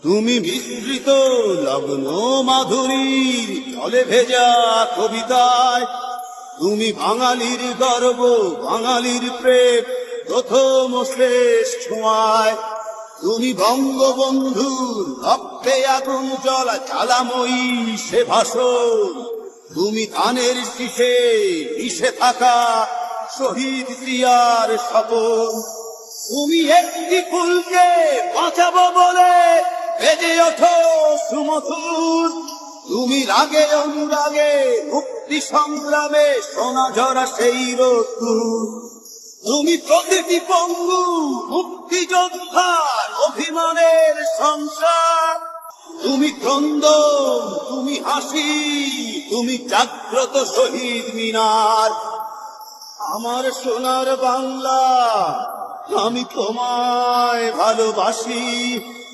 তুমি বিস্তৃত লগ্ন মাধুরীর জলে ভেজা কবিতায়, তুমি বাঙালির গর্ব, বাঙালির প্রেম, প্রথম শেষ ছোঁয়ায়। তুমি বঙ্গবন্ধুর রক্তে আগুন জ্বলা জ্বালাময়ী সে ভাষণ, তুমি ধানের শীষে মিশে থাকা শহীদ জিয়ার স্বপন। তুমি একটি ফুলকে বাঁচাবো বলে বেজে ওঠো সুমধুর, তুমি রাগে অনুরাগে মুক্তি সংগ্রামে সোনা ঝরা সেই রোদ্দুর। তুমি প্রতিটি পঙ্গু মুক্তিযোদ্ধার অভিমানের সংসার, তুমি ক্রন্দন, তুমি হাসি, তুমি জাগ্রত শহীদ মিনার। আমার সোনার বাংলা, আমি তোমায় ভালোবাসি।